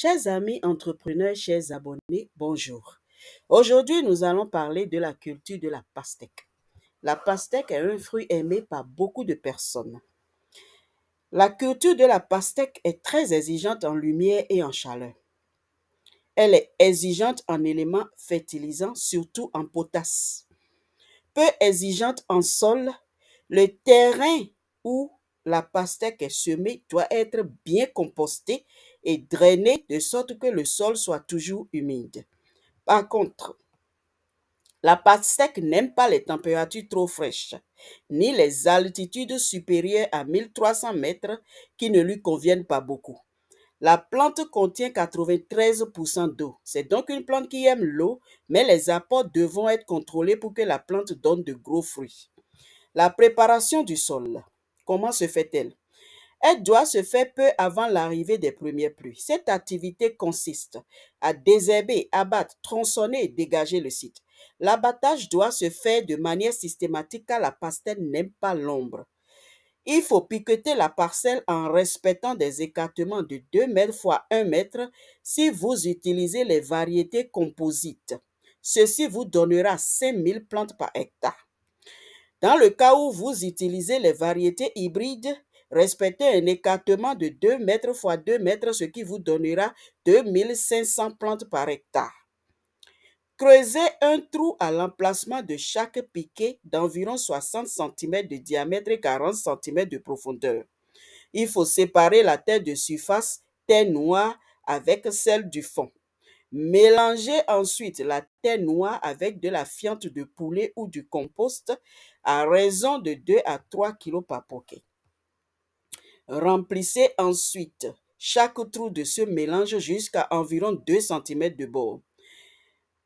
Chers amis entrepreneurs, chers abonnés, bonjour. Aujourd'hui, nous allons parler de la culture de la pastèque. La pastèque est un fruit aimé par beaucoup de personnes. La culture de la pastèque est très exigeante en lumière et en chaleur. Elle est exigeante en éléments fertilisants, surtout en potasse. Peu exigeante en sol, le terrain où la pastèque est semée doit être bien composté et drainé de sorte que le sol soit toujours humide. Par contre, la pastèque n'aime pas les températures trop fraîches, ni les altitudes supérieures à 1300 mètres qui ne lui conviennent pas beaucoup. La plante contient 93% d'eau. C'est donc une plante qui aime l'eau, mais les apports devront être contrôlés pour que la plante donne de gros fruits. La préparation du sol. Comment se fait-elle? Elle doit se faire peu avant l'arrivée des premières pluies. Cette activité consiste à désherber, abattre, tronçonner et dégager le site. L'abattage doit se faire de manière systématique car la pastèque n'aime pas l'ombre. Il faut piqueter la parcelle en respectant des écartements de 2 mètres x 1 mètre si vous utilisez les variétés composites. Ceci vous donnera 5000 plantes par hectare. Dans le cas où vous utilisez les variétés hybrides, respectez un écartement de 2 mètres x 2 mètres, ce qui vous donnera 2500 plantes par hectare. Creusez un trou à l'emplacement de chaque piquet d'environ 60 cm de diamètre et 40 cm de profondeur. Il faut séparer la terre de surface, terre noire, avec celle du fond. Mélangez ensuite la terre noire avec de la fiente de poulet ou du compost à raison de 2 à 3 kg par poquet. Remplissez ensuite chaque trou de ce mélange jusqu'à environ 2 cm de bord.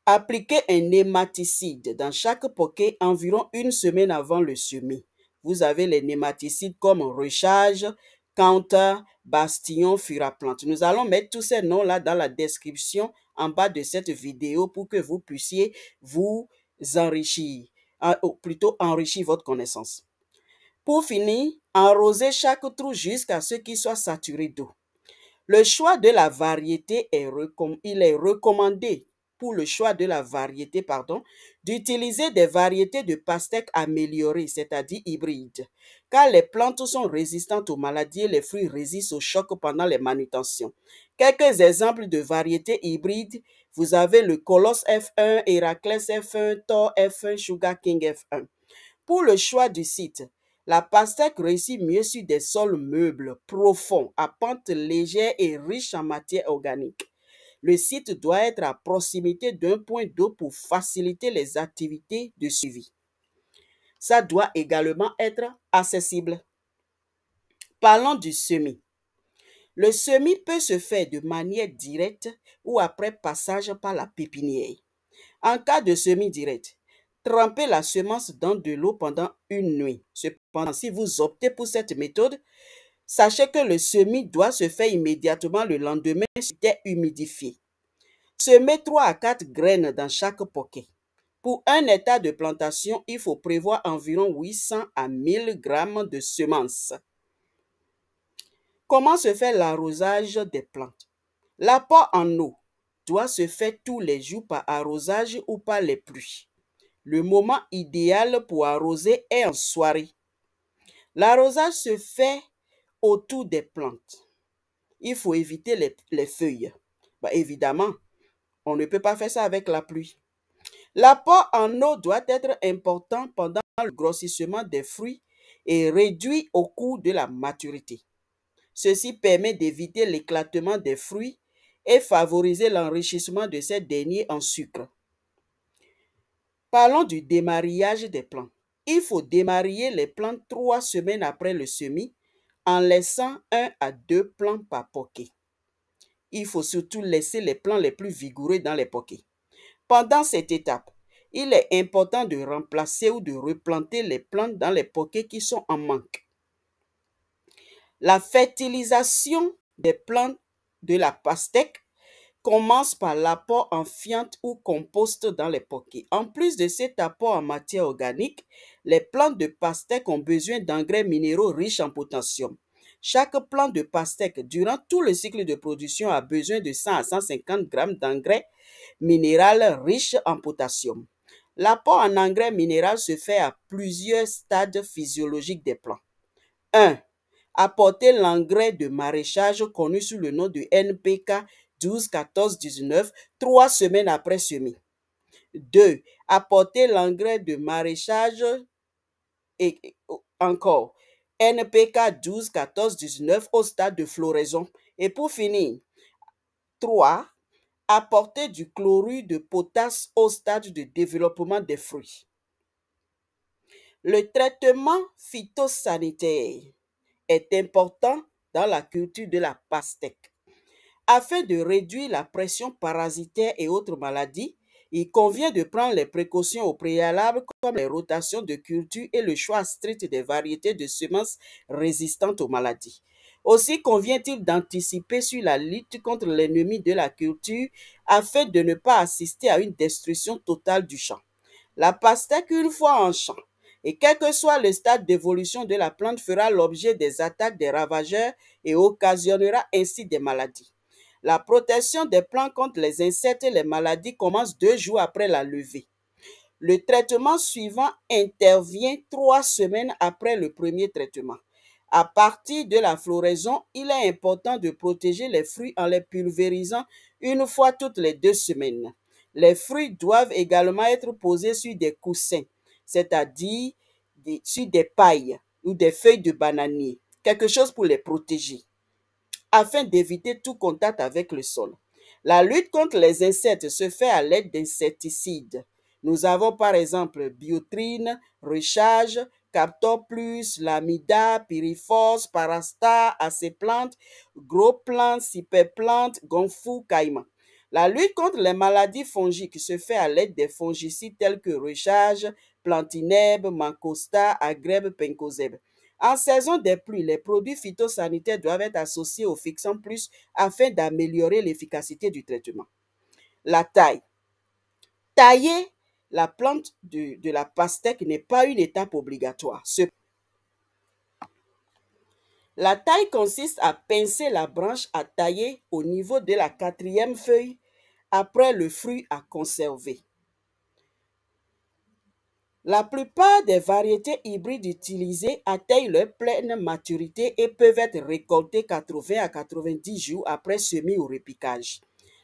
Appliquez un nématicide dans chaque poquet environ une semaine avant le semis. Vous avez les nématicides comme Recharge, Counter, Bastillon, Furaplante. Nous allons mettre tous ces noms-là dans la description en bas de cette vidéo pour que vous puissiez vous enrichir, ou plutôt enrichir votre connaissance. Pour finir, arrosez chaque trou jusqu'à ce qu'il soit saturé d'eau. Le choix de la variété est recommandé pour le choix de la variété, d'utiliser des variétés de pastèques améliorées, c'est-à-dire hybrides, car les plantes sont résistantes aux maladies et les fruits résistent aux chocs pendant les manutentions. Quelques exemples de variétés hybrides, vous avez le Colosse F1, Héraclès F1, Thor F1, Sugar King F1. Pour le choix du site, la pastèque réussit mieux sur des sols meubles, profonds, à pente légère et riches en matière organique. Le site doit être à proximité d'un point d'eau pour faciliter les activités de suivi. Ça doit également être accessible. Parlons du semis. Le semis peut se faire de manière directe ou après passage par la pépinière. En cas de semis direct, trempez la semence dans de l'eau pendant une nuit. Cependant, si vous optez pour cette méthode, sachez que le semis doit se faire immédiatement le lendemain sur terre humidifiée. Semez 3 à 4 graines dans chaque poquet. Pour un hectare de plantation, il faut prévoir environ 800 à 1000 grammes de semences. Comment se fait l'arrosage des plantes? L'apport en eau doit se faire tous les jours par arrosage ou par les pluies. Le moment idéal pour arroser est en soirée. L'arrosage se fait autour des plantes. Il faut éviter les feuilles. Évidemment, on ne peut pas faire ça avec la pluie. L'apport en eau doit être important pendant le grossissement des fruits et réduit au cours de la maturité. Ceci permet d'éviter l'éclatement des fruits et favoriser l'enrichissement de ces derniers en sucre. Parlons du démarrillage des plants. Il faut démariller les plants 3 semaines après le semis en laissant 1 à 2 plants par poquet. Il faut surtout laisser les plants les plus vigoureux dans les poquets. Pendant cette étape, il est important de remplacer ou de replanter les plantes dans les poquets qui sont en manque. La fertilisation des plantes de la pastèque commence par l'apport en fiente ou compost dans les poquets. En plus de cet apport en matière organique, les plantes de pastèque ont besoin d'engrais minéraux riches en potassium. Chaque plant de pastèque, durant tout le cycle de production, a besoin de 100 à 150 grammes d'engrais minéral riche en potassium. L'apport en engrais minéral se fait à plusieurs stades physiologiques des plants. 1. Apporter l'engrais de maraîchage connu sous le nom de NPK 12, 14, 19, 3 semaines après semis. 2. Apporter l'engrais de maraîchage et encore NPK 12, 14, 19 au stade de floraison. Et pour finir, 3. Apporter du chlorure de potasse au stade de développement des fruits. Le traitement phytosanitaire est important dans la culture de la pastèque. Afin de réduire la pression parasitaire et autres maladies, il convient de prendre les précautions au préalable comme les rotations de culture et le choix strict des variétés de semences résistantes aux maladies. Aussi convient-il d'anticiper sur la lutte contre l'ennemi de la culture afin de ne pas assister à une destruction totale du champ. La pastèque, une fois en champ, et quel que soit le stade d'évolution de la plante, fera l'objet des attaques des ravageurs et occasionnera ainsi des maladies. La protection des plants contre les insectes et les maladies commence 2 jours après la levée. Le traitement suivant intervient 3 semaines après le premier traitement. À partir de la floraison, il est important de protéger les fruits en les pulvérisant une fois toutes les 2 semaines. Les fruits doivent également être posés sur des coussins, c'est-à-dire sur des pailles ou des feuilles de bananier, quelque chose pour les protéger, afin d'éviter tout contact avec le sol. La lutte contre les insectes se fait à l'aide d'insecticides. Nous avons par exemple Biotrine, Recharge, Captor Plus, Lamida, Piriforce, Parastar, Aceplante, Gros Plante, Cyperplante, Gonfou, Caïman. La lutte contre les maladies fongiques se fait à l'aide des fongicides tels que Recharge, Plantineb, Mancosta, Agreb, Pencozeb. En saison des pluies, les produits phytosanitaires doivent être associés au fixant plus afin d'améliorer l'efficacité du traitement. La taille. Tailler la plante de la pastèque n'est pas une étape obligatoire. La taille consiste à pincer la branche à tailler au niveau de la 4e feuille après le fruit à conserver. La plupart des variétés hybrides utilisées atteignent leur pleine maturité et peuvent être récoltées 80 à 90 jours après semis ou repiquage.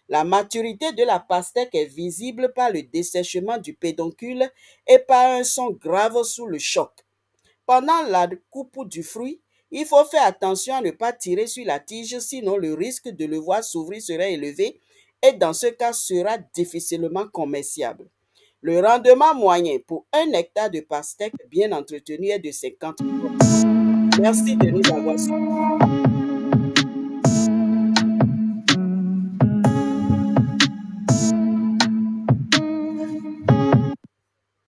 La maturité de la pastèque est visible par le dessèchement du pédoncule et par un son grave sous le choc. Pendant la coupe du fruit, il faut faire attention à ne pas tirer sur la tige, sinon le risque de le voir s'ouvrir serait élevé et dans ce cas sera difficilement commerciable. Le rendement moyen pour 1 hectare de pastèque bien entretenu est de 50 tonnes. Merci de nous avoir suivis.